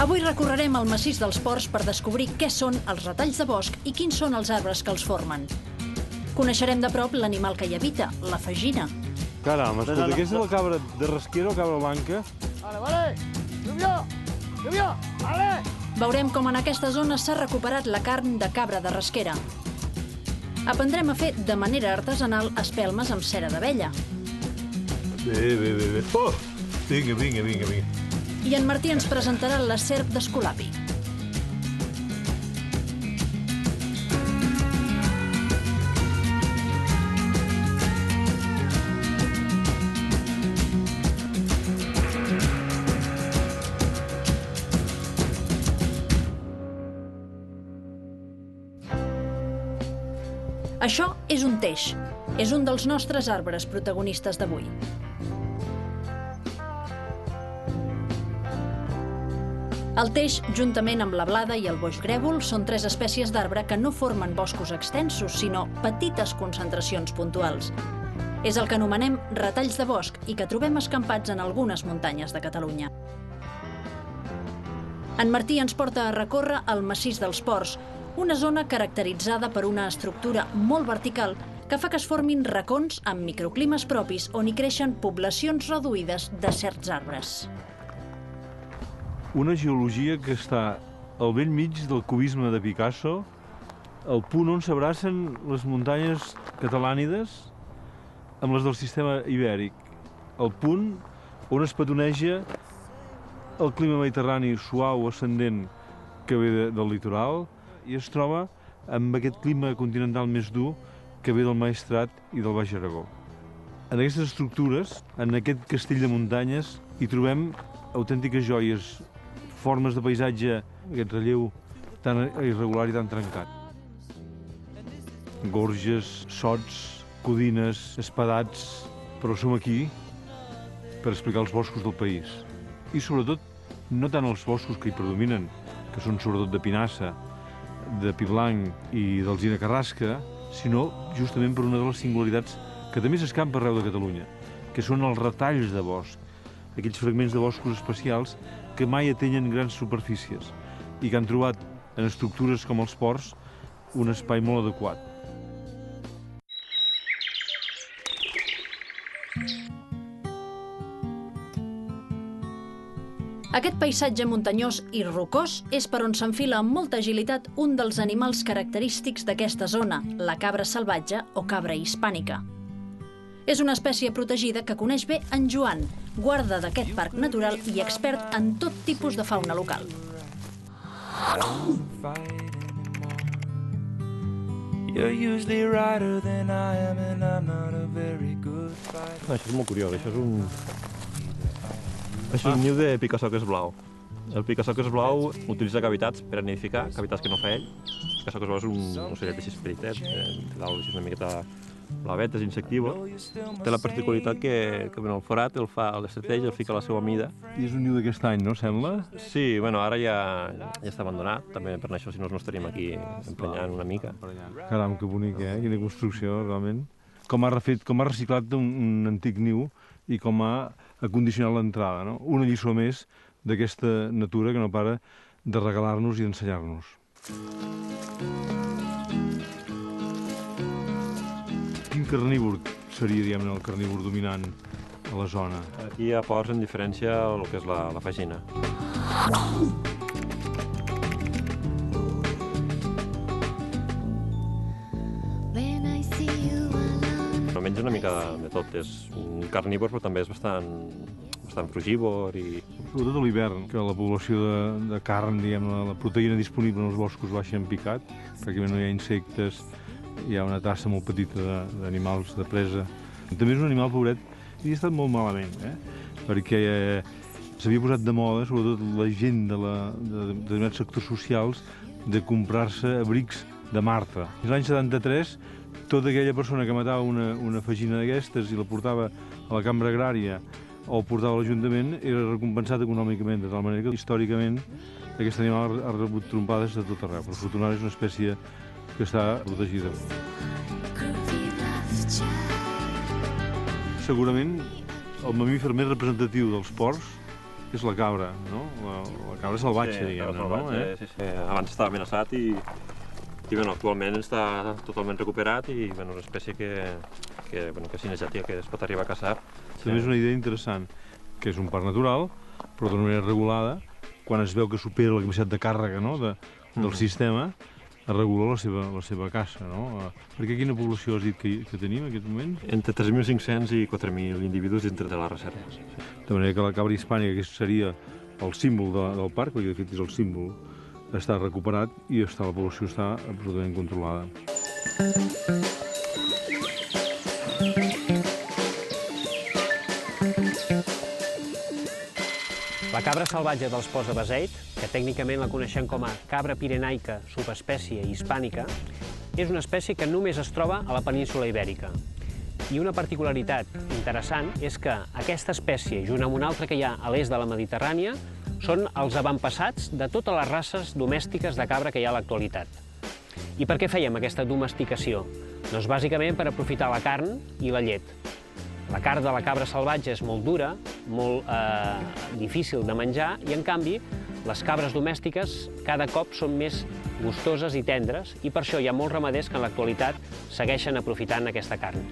Avui recorrerem el massís dels Ports per descobrir què són els retalls de bosc i quins són els arbres que els formen. Coneixerem de prop l'animal que hi habita, la fagina. Caram, escolta, aquesta és la cabra de rasquera o cabra blanca? Vale, lluvia, vale! Veurem com en aquesta zona s'ha recuperat la carn de cabra de rasquera. Aprendrem a fer de manera artesanal espelmes amb cera d'abella. Bé. Oh! Vinga. I en Martí ens presentarà la serp d'Esculapi. Això és un teix. És un dels nostres arbres protagonistes d'avui. El teix, juntament amb la blada i el boix grèvol, són 3 espècies d'arbre que no formen boscos extensos, sinó petites concentracions puntuals. És el que anomenem retalls de bosc i que trobem escampats en algunes muntanyes de Catalunya. En Martí ens porta a recórrer el massís dels Ports, una zona caracteritzada per una estructura molt vertical que fa que es formin racons amb microclimes propis on hi creixen poblacions reduïdes de certs arbres. Una geologia que està al bell mig del cubisme de Picasso, al punt on s'abracen les muntanyes catalànides amb les del sistema ibèric, al punt on es petoneja el clima mediterrani suau, ascendent, que ve del litoral, i es troba amb aquest clima continental més dur que ve del Maestrat i del Baix Aragó. En aquestes estructures, en aquest castell de muntanyes, hi trobem autèntiques joies, formes de paisatge, aquest relleu tan irregular i tan trencat. Gorges, sots, codines, espadats, però som aquí per explicar els boscos del país. I sobretot, no tant els boscos que hi predominen, que són sobretot de pinassa, de pi blanc i d'alzina carrasca, sinó justament per una de les singularitats que també s'escampa arreu de Catalunya, que són els retalls de bosc, aquells fragments de boscos especials que mai atenyen grans superfícies i que han trobat en estructures com els ports un espai molt adequat. Aquest paisatge muntanyós i rocós és per on s'enfila amb molta agilitat un dels animals característics d'aquesta zona, la cabra salvatge o cabra hispànica. És una espècie protegida que coneix bé en Joan, guarda d'aquest parc natural i expert en tot tipus de fauna local. Això és molt curiós, això és un niu de pica-soques blau. El pica-soques blau utilitza cavitats per a nidificar, cavitats que no fa ell. El pica-soques blau és un ocellet així petitet, és una miqueta blavet, és insectívor. Té la particularitat que el forat el fa a l'estratègia, el fica a la seva mida. I és un niu d'aquest any, no, sembla? Sí, bueno, ara ja està abandonat, també per això si no estaríem aquí emprenyant una mica. Caram, que bonic, eh? Quina construcció, realment. Com ha reciclat un antic niu i com ha acondicionat l'entrada, no? Una lliçó més d'aquesta natura que no para de regalar-nos i d'ensenyar-nos. Quin carnívor seria, diguem-ne, el carnívor dominant a la zona? Aquí hi ha ports en diferència el que és la fagina. Menja una mica de tot, és un carnívor però també és bastant frugívor i... Sobretot a l'hivern, que la població de carn, diguem-ne, la proteïna disponible en els boscos baixa en picat, pràcticament no hi ha insectes, hi ha una tassa molt petita d'animals de presa. També és un animal, pobret, i ha estat molt malament, perquè s'havia posat de moda, sobretot la gent de determinats sectors socials, de comprar-se abrics de marta. L'any 73, tota aquella persona que matava una fagina d'aquestes i la portava a la cambra agrària o portava a l'Ajuntament era recompensat econòmicament, de tal manera que històricament aquest animal ha rebut trompades de tot arreu. Per fortuna és una espècie que està protegida. Segurament el mamífer més representatiu dels ports és la cabra, no? La cabra salvatge, diguem-ne, no? Sí. Abans estava amenaçat i actualment està totalment recuperat i és una espècie que és cinegètica, que es pot arribar a caçar. També és una idea interessant, que és un parc natural, però d'una manera regulada, quan es veu que supera la capacitat de càrrega del sistema, es regula la seva caça, no? Perquè quina població has dit que tenim en aquest moment? Entre 3.500 i 4.000 individus dintre de la reserva. De manera que la cabra hispànica, que seria el símbol del parc, perquè de fet és el símbol, està recuperat i la població està absolutament controlada. La cabra salvatge dels Ports de Beseit, que tècnicament la coneixem com a cabra pirenaica subespècie hispànica, és una espècie que només es troba a la península Ibèrica. I una particularitat interessant és que aquesta espècie, junt amb una altra que hi ha a l'est de la Mediterrània, són els avantpassats de totes les races domèstiques de cabra que hi ha a l'actualitat. I per què fèiem aquesta domesticació? Doncs bàsicament per aprofitar la carn i la llet. La carn de la cabra salvatge és molt dura, molt difícil de menjar, i en canvi les cabres domèstiques cada cop són més gustoses i tendres, i per això hi ha molts ramaders que en l'actualitat segueixen aprofitant aquesta carn.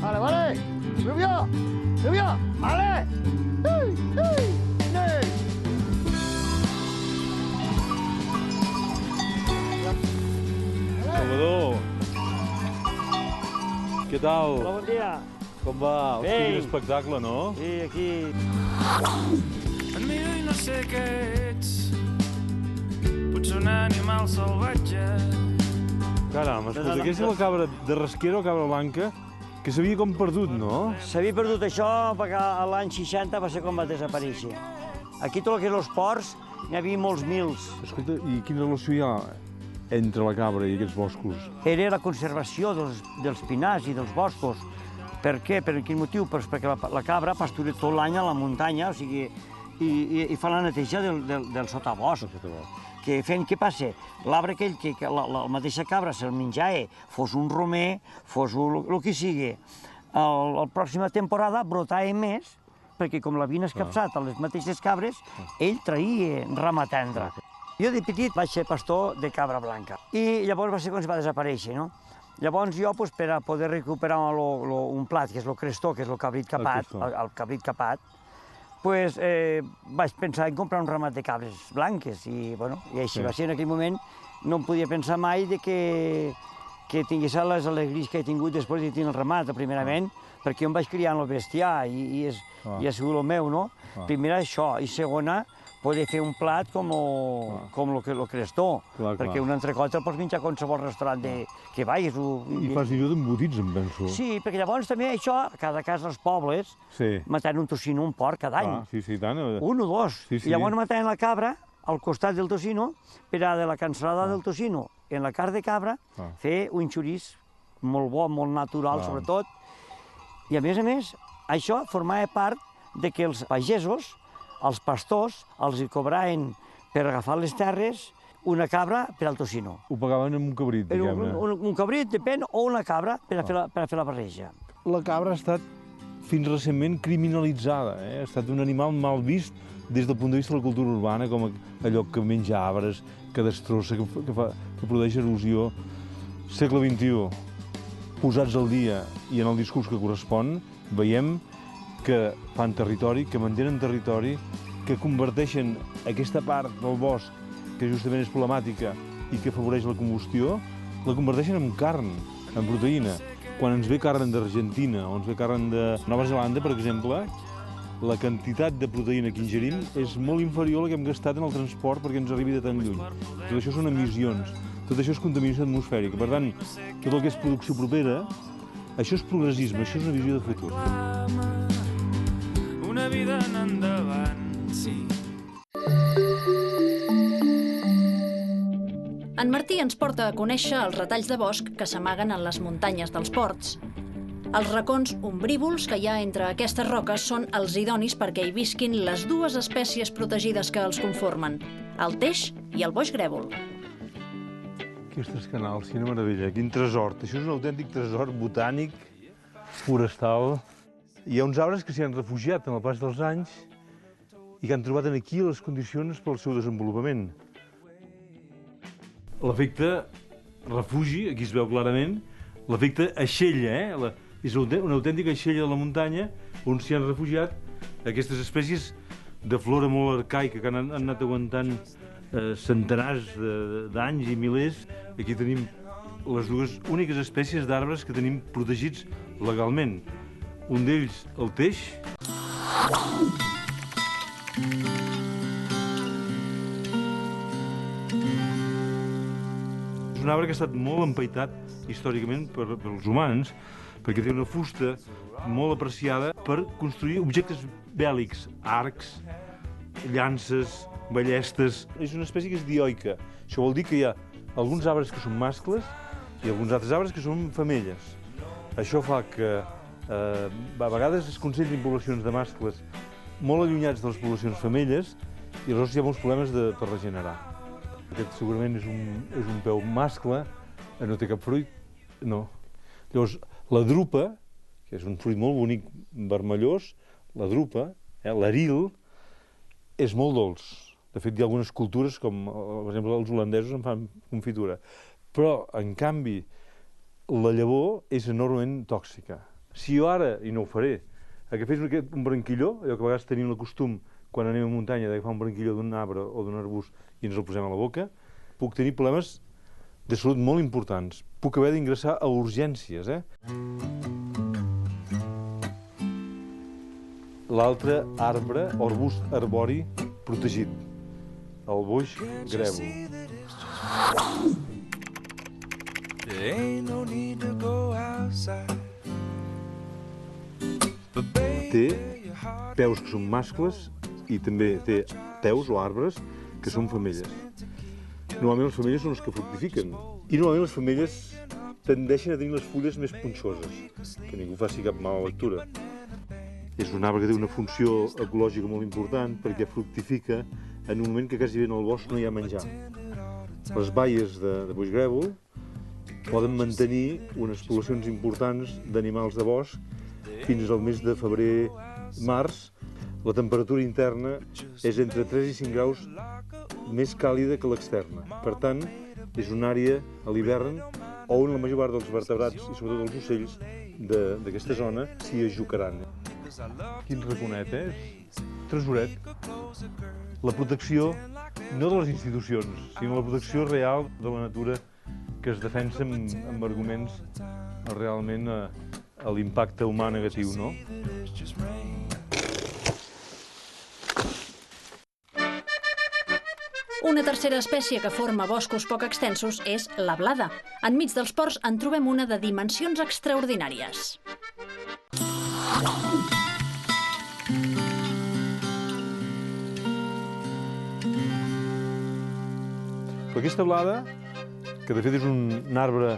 Vale. Lluvia, vale. Salvador! Què tal? Hola, bon dia. Com va? Bé. Hosti, quin espectacle, no? Sí, aquí. Et miro i no sé què ets. Potser un animal salvatge. Caram, escolta, aquesta és la cabra de Rasquera o cabra blanca, que s'havia com perdut, no? S'havia perdut això perquè l'any 60 va ser quan va desaparèixer. Aquí tot el que és els ports n'hi havia molts mils. Escolta, i quina relació hi ha entre la cabra i aquests boscos? Era la conservació dels pinars i dels boscos. Per què? Per quin motiu? Pues perquè la cabra pastura tot l'any a la muntanya, o sigui, i fa la neteja del sotabosc. Què passa? L'arbre aquell que la mateixa cabra se'l menjava, fos un romer, fos el que sigui, la pròxima temporada brotava més, perquè com l'havien escapçat a les mateixes cabres, ell traïa rama tendra. Jo de petit vaig ser pastor de cabra blanca i llavors va ser quan es va desaparèixer, no? Llavors jo, per a poder recuperar un plat, que és el crestó, que és el cabrit capat, vaig pensar en comprar un ramat de cabres blanques i així va ser. En aquell moment no em podia pensar mai que tingués les alegries que he tingut després de tenir el ramat, primerament, perquè jo em vaig criar en el bestiar i ha sigut el meu, no? Primera això, i segona, poder fer un plat com el crestó, perquè un entrecot el pots menjar a qualsevol restaurant que vagis. I fas millor d'embotits, em penso. Sí, perquè llavors també això, a cada casa als pobles, matant un tocino, un porc cada any. Sí, tant. Un o dos. I llavors matant la cabra al costat del tocino, per a de la cansalada del tocino en la carn de cabra, fer un xorís molt bo, molt natural, sobretot. I a més, això formava part de que els pagesos, els pastors, els cobraven per agafar les terres una cabra per al tocino. Ho pagaven amb un cabrit, diguem-ne. Un cabrit, depèn, o una cabra per a fer la barreja. La cabra ha estat fins recentment criminalitzada, ha estat un animal mal vist des del punt de vista de la cultura urbana, com allò que menja arbres, que destrossa, que produeix erosió. Segle XXI, posats al dia i en el discurs que correspon, veiem que fan territori, que mantenen territori, que converteixen aquesta part del bosc, que justament és problemàtica i que afavoreix la combustió, la converteixen en carn, en proteïna. Quan ens ve carn d'Argentina o ens ve carn de Nova Zelanda, per exemple, la quantitat de proteïna que ingerim és molt inferior a la que hem gastat en el transport perquè ens arribi de tan lluny. Tot això són emissions, tot això és contaminació atmosfèrica. Per tant, tot el que és producció propera, això és progressisme, això és una visió de futur. Una vida en endavant, sí. En Martí ens porta a conèixer els retalls de bosc que s'amaguen en les muntanyes dels ports. Els racons ombrívols que hi ha entre aquestes roques són els idonis perquè hi visquin les dues espècies protegides que els conformen, el teix i el boix grèvol. Aquestes canals, quina meravella, quin tresor. Això és un autèntic tresor botànic, forestal. Hi ha uns arbres que s'hi han refugiat en el pas dels anys i que han trobat aquí les condicions pel seu desenvolupament. L'efecte refugi, aquí es veu clarament, l'efecte aixella, és una autèntica aixella de la muntanya on s'hi han refugiat aquestes espècies de flora molt arcaica que han anat aguantant centenars d'anys i milers. Aquí tenim les dues úniques espècies d'arbres que tenim protegits legalment. Un d'ells, el teix. És un arbre que ha estat molt empaitat històricament pels humans, perquè té una fusta molt apreciada per construir objectes bèl·lics, arcs, llances, ballestes. És una espècie que és dioica. Això vol dir que hi ha alguns arbres que són mascles i alguns altres arbres que són femelles. Això fa que a vegades es concentrin poblacions de mascles molt allunyats de les poblacions femelles i aleshores hi ha molts problemes per regenerar. Aquest segurament és un peu mascle, no té cap fruit, no. Llavors, la drupa, que és un fruit molt bonic vermellós, la drupa, l'aril, és molt dolç. De fet, hi ha algunes cultures, com per exemple els holandesos en fan confitura. Però, en canvi, la llavor és enormement tòxica. Si jo ara, i no ho faré, agafés un branquilló, allò que a vegades tenim el costum quan anem a muntanya d'agafar un branquilló d'un arbre o d'un arbust i ens el posem a la boca, puc tenir problemes de salut molt importants. Puc haver d'ingressar a urgències, L'altre arbre, arbust arbori protegit, el boix grèvol. Té peus que són mascles i també té peus o arbres que són femelles. Normalment les femelles són les que fructifiquen i normalment les femelles tendeixen a tenir les fulles més punxoses, que ningú faci cap mala lectura. És un arbre que té una funció ecològica molt important perquè fructifica en un moment que quasi bé en el bosc no hi ha menjar. Les baies de boix grèvol poden mantenir unes poblacions importants d'animals de bosc fins al mes de febrer-març. La temperatura interna és entre 3 i 5 graus més càlida que l'externa. Per tant, és una àrea a l'hivern on la major part dels vertebrats i sobretot els ocells d'aquesta zona s'hi ajucaran. Quin raconet, Tresoret. La protecció, no de les institucions, sinó la protecció real de la natura que es defensa amb arguments realment a l'impacte humà negatiu, no? Una tercera espècie que forma boscos poc extensos és la blada. Enmig dels ports en trobem una de dimensions extraordinàries. Aquesta blada, que de fet és un arbre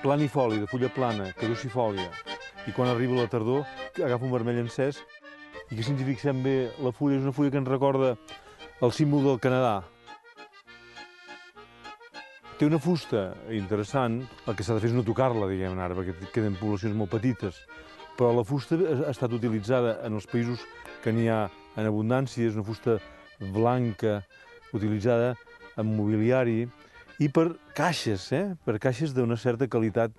planifoli, de fulla plana, caducifòlia, i quan arriba la tardor agafa un vermell encès, i que si ens hi fixem bé, la fulla és una fulla que ens recorda el símbol del Canadà. Té una fusta interessant, el que s'ha de fer és no tocar-la, diguem, ara, perquè queden poblacions molt petites, però la fusta ha estat utilitzada en els països que n'hi ha en abundància, és una fusta blanca, utilitzada en mobiliari i per caixes, per caixes d'una certa qualitat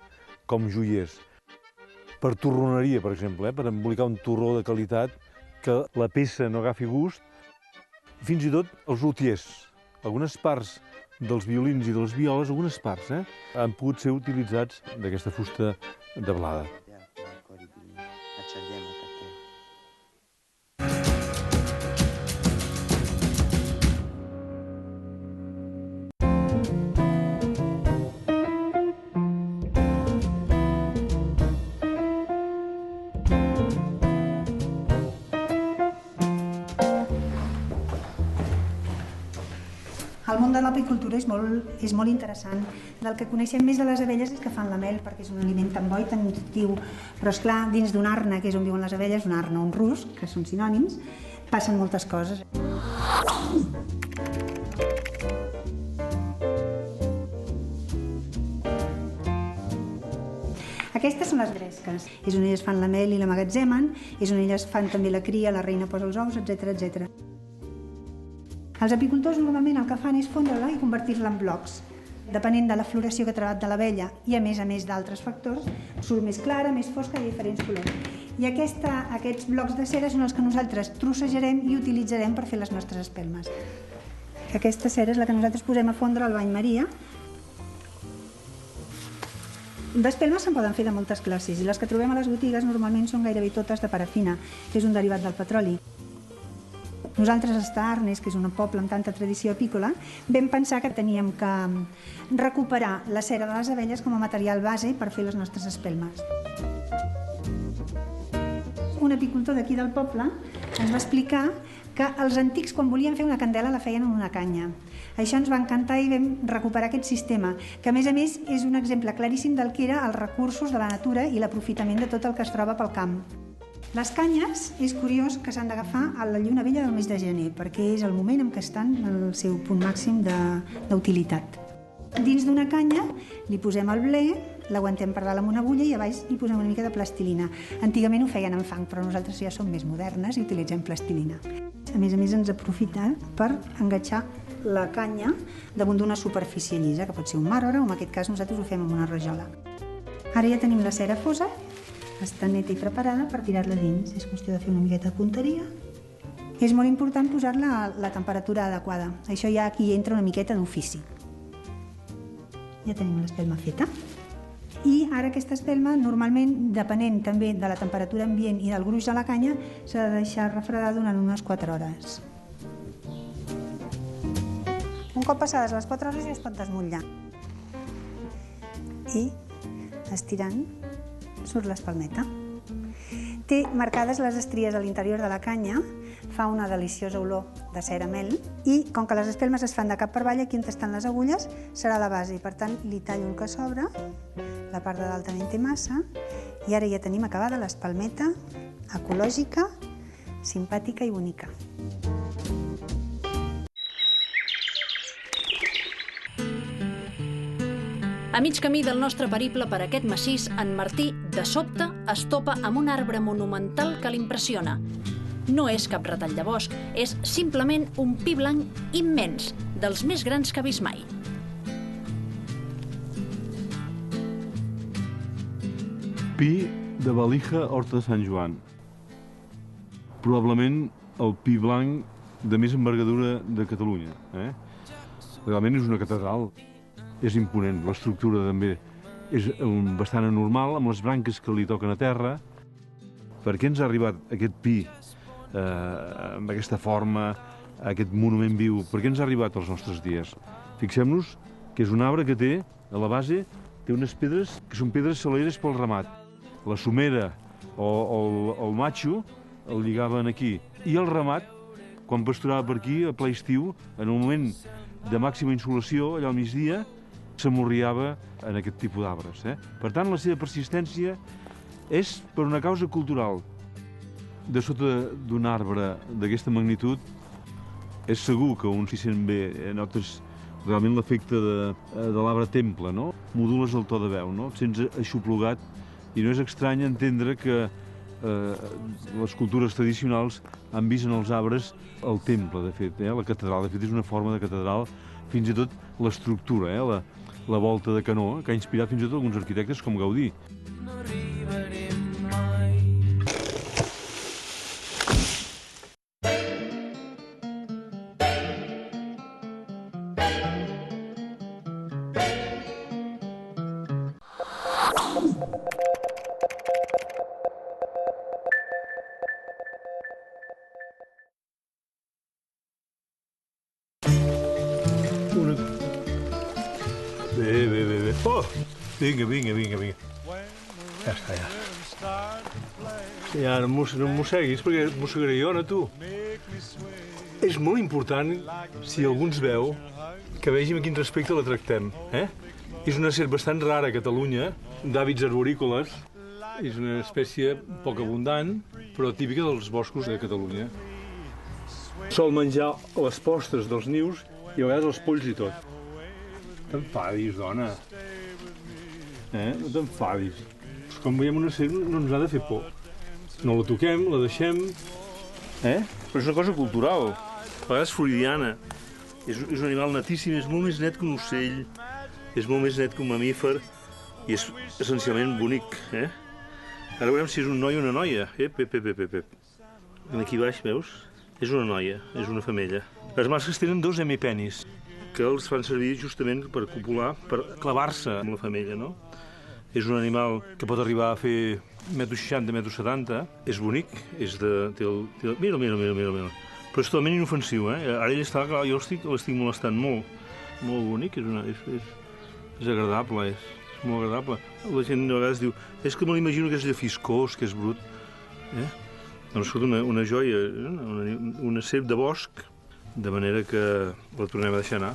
com joiers. Per torroneria, per exemple, per embolicar un torró de qualitat que la peça no agafi gust. Fins i tot els lutiers, algunes parts dels violins i de les violes, algunes parts, han pogut ser utilitzats d'aquesta fusta de blada. El món de l'apicultura és molt interessant. Del que coneixem més de les abelles és que fan la mel, perquè és un aliment tan bo i tan nutritiu. Però, esclar, dins d'un arna, que és on viuen les abelles, un arna o un rusc, que són sinònims, passen moltes coses. Aquestes són les gresques. És on elles fan la mel i l'amagatzemen, és on elles fan també la cria, la reina posa els ous, etc. Els apicultors normalment el que fan és fondre-la i convertir-la en blocs. Depenent de la floració que ha treballat de l'abella i a més d'altres factors, surt més clara, més fosca i de diferents colors. I aquests blocs de cera són els que nosaltres trossejarem i utilitzarem per fer les nostres espelmes. Aquesta cera és la que nosaltres posem a fondre al bany Maria. D'espelmes se'n poden fer de moltes classes i les que trobem a les botigues normalment són gairebé totes de parafina, que és un derivat del petroli. Nosaltres, a Arnes, que és un poble amb tanta tradició apícola, vam pensar que teníem que recuperar la cera de les abelles com a material base per fer les nostres espelmes. Un apicultor d'aquí del poble ens va explicar que els antics, quan volien fer una candela, la feien en una canya. Això ens va encantar i vam recuperar aquest sistema, que a més és un exemple claríssim del que eren els recursos de la natura i l'aprofitament de tot el que es troba pel camp. Les canyes, és curiós que s'han d'agafar a la lluna vella del mes de gener, perquè és el moment en què estan en el seu punt màxim d'utilitat. Dins d'una canya li posem el ble, l'aguantem per dalt amb una agulla i a baix hi posem una mica de plastilina. Antigament ho feien amb fang, però nosaltres ja som més modernes i utilitzem plastilina. A més ens aprofita per enganxar la canya damunt d'una superfície llisa, que pot ser un marbre o en aquest cas nosaltres ho fem amb una rajola. Ara ja tenim la cera fosa, està neta i preparada per tirar-la dins. És qüestió de fer una miqueta de punteria. És molt important posar-la a la temperatura adequada. Això ja aquí entra una miqueta d'ofici. Ja tenim l'espelma feta. I ara aquesta espelma, normalment, depenent també de la temperatura ambient i del gruix de la canya, s'ha de deixar refredar durant unes 4 hores. Un cop passades les 4 hores ja es pot desmotllar. I, estirant, surt l'espelmeta. Té marcades les estries a l'interior de la canya, fa una deliciosa olor de cera mel i, com que les espelmes es fan de cap per avall, aquí on estan les agulles serà la base. Per tant, li tallo el que sobra, la part de dalt també en té massa, i ara ja tenim acabada l'espelmeta ecològica, simpàtica i bonica. A mig camí del nostre periple per aquest massís, en Martí, de sobte, es topa amb un arbre monumental que l'impressiona. No és cap retall de bosc, és simplement un pi blanc immens, dels més grans que ha vist mai. Pi de Balija, Horta de Sant Joan. Probablement el pi blanc de més envergadura de Catalunya. Realment és una catedral. És imponent, l'estructura també és bastant anormal, amb les branques que li toquen a terra. Per què ens ha arribat aquest pi, amb aquesta forma, aquest monument viu? Per què ens ha arribat als nostres dies? Fixem-nos que és un arbre que té, a la base, té unes pedres que són pedres saleres pel ramat. La somera o el matxo el lligaven aquí. I el ramat, quan pasturava per aquí, a ple estiu, en un moment de màxima insolació, allà al migdia, s'amorriava en aquest tipus d'arbres. Per tant, la seva persistència és per una causa cultural. De sota d'un arbre d'aquesta magnitud, és segur que un s'hi sent bé, notes realment l'efecte de l'arbre temple, no? Modules el to de veu, no? Et sents aixoplugat i no és estrany entendre que les cultures tradicionals han vist en els arbres el temple, de fet, la catedral. De fet, és una forma de catedral, fins i tot l'estructura, la volta de canó, que ha inspirat fins i tot alguns arquitectes com Gaudí. No arribarem mai. Bé. Oh! Vinga. Ja està, ja. Sí, ja no em mosseguis, perquè et mossegaré jo, no tu. És molt important, si algú ens veu, que vegin a quin respecte la tractem. És una serp bastant rara a Catalunya, d'hàbits arborícoles. És una espècie poc abundant, però típica dels boscos de Catalunya. Sol menjar les postes dels nius i a vegades els polls i tot. T'enfadis, dona. No t'enfadis. quan veiem una serp no ens ha de fer por. No la toquem, la deixem, però és una cosa cultural, a vegades freudiana. És un animal natíssim, és molt més net que un ocell, és molt més net que un mamífer i és essencialment bonic. Ara veurem si és un noi o una noia. Aquí baix, veus? És una noia, és una femella. Les mascles tenen 2 hemipenis, que els fan servir justament per copular, per clavar-se amb la femella, no? És un animal que pot arribar a fer 1,60 m, 1,70 m. És bonic, és de... Mira. Però és totalment inofensiu, Ara ell està, clar, jo l'estic molestant molt. Molt bonic, és agradable, és molt agradable. La gent a vegades diu, és que me l'imagino que és llefiscós, que és brut. Doncs escolta, una joia, una serp de bosc, de manera que la tornem a deixar anar.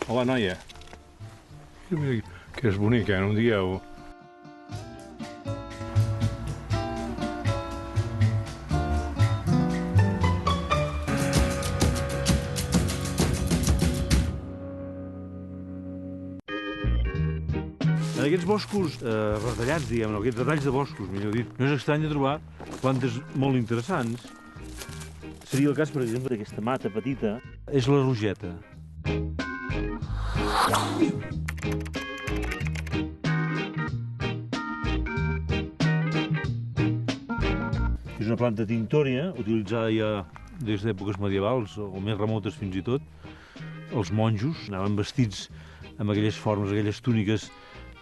Hola, noia. Que és bonic, no em dieu? En aquests boscos retallats, diguem-ne, aquests retalls de boscos, millor dit, no és estrany de trobar plantes molt interessants. Seria el cas, per exemple, d'aquesta mata petita. És la rogeta. És una planta tinctòria, utilitzada ja des d'èpoques medievals, o més remotes fins i tot. Els monjos anaven vestits amb aquelles formes, aquelles túniques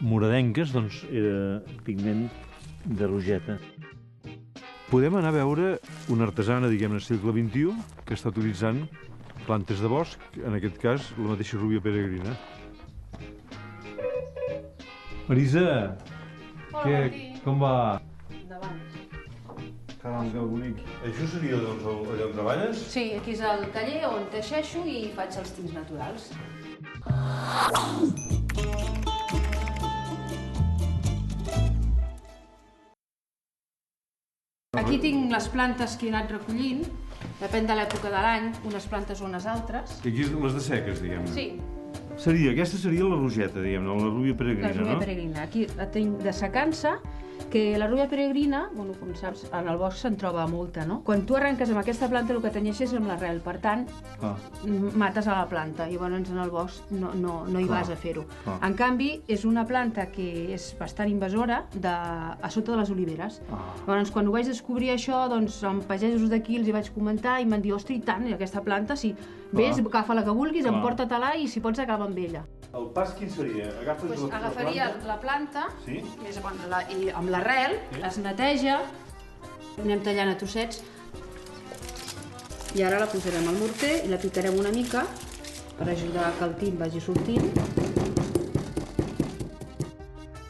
moradenques, doncs era pigment de rogeta. Podem anar a veure una artesana, diguem-ne, del segle XXI, que està utilitzant plantes de bosc, en aquest cas la mateixa rúbia peregrina. Marisa, com va? Endavant. Caram, que bonic. Això seria doncs allà on treballes? Sí, aquí és el taller on teixeixo i faig els tints naturals. Aquí tinc les plantes que he anat recollint, depèn de l'època de l'any, unes plantes o unes altres. I aquí les de seques, diguem-ne. Sí. Aquesta seria la rogeta, diguem-ne, la rúbia peregrina, no? La rúbia peregrina. Aquí la tinc de secant-se, que la rúbia peregrina, bueno, com saps, en el bosc se'n troba molta, no? Quan tu arrenques amb aquesta planta el que tenyeixes és amb l'arrel, per tant, mates a la planta i llavors en el bosc no hi vas a fer-ho. En canvi, és una planta que és bastant invasora a sota de les oliveres. Llavors, quan ho vaig descobrir això, doncs amb pagesos d'aquí els hi vaig comentar i m'han dit, ostres, i tant, aquesta planta, si vés, agafa la que vulguis, emporta-te-la i si pots acaba amb ella. El pas quin seria? Agafaria la planta i amb l'arrel, es neteja, anem tallant a trossets i ara la posarem al morter i la picarem una mica per ajudar que el tint vagi sortint.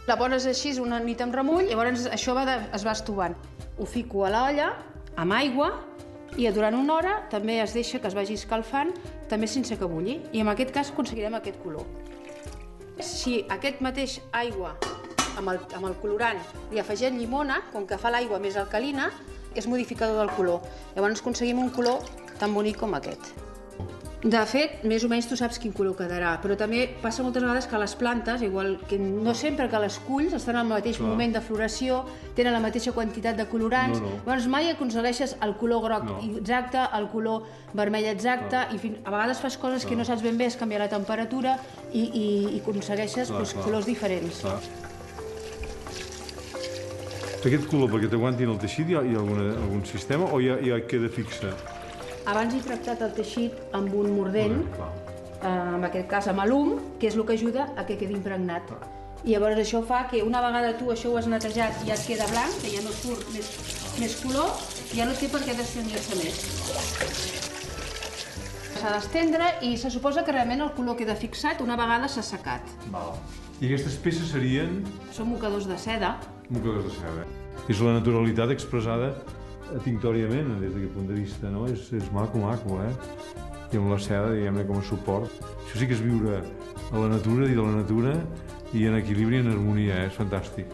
La poses així una nit amb remull, llavors això es va estovant. Ho fico a l'olla amb aigua i durant una hora també es deixa que es vagi escalfant, també sense que bulli, i en aquest cas aconseguirem aquest color. Si aquest mateix aigua amb el colorant li afegim llimona, com que fa l'aigua més alcalina, és modificador del color. Llavors aconseguim un color tan bonic com aquest. De fet, més o menys tu saps quin color quedarà, però també passa moltes vegades que les plantes, igual que no sempre que les culls estan al mateix moment de floració, tenen la mateixa quantitat de colorants, llavors mai aconsegueixes el color groc exacte, el color vermell exacte, i a vegades fas coses que no saps ben bé, és canviar la temperatura i aconsegueixes colors diferents. Aquest color, perquè t'aguantin el teixit, hi ha algun sistema o ja queda fixa? Abans he tractat el teixit amb un mordent, en aquest cas amb alum, que és el que ajuda a que quedi impregnat. I llavors això fa que una vegada tu això ho has netejat i ja et queda blanc, que ja no surt més color, ja no té per què d'estendre-se més. S'ha d'estendre i se suposa que realment el color queda fixat una vegada s'ha assecat. I aquestes peces serien? Són mocadors de seda. Mocadors de seda. És la naturalitat expressada tinctòriament, des d'aquest punt de vista, no? És maco, I amb la seda, diguem-ne, com a suport. Això sí que és viure a la natura i de la natura i en equilibri i en harmonia, és fantàstic.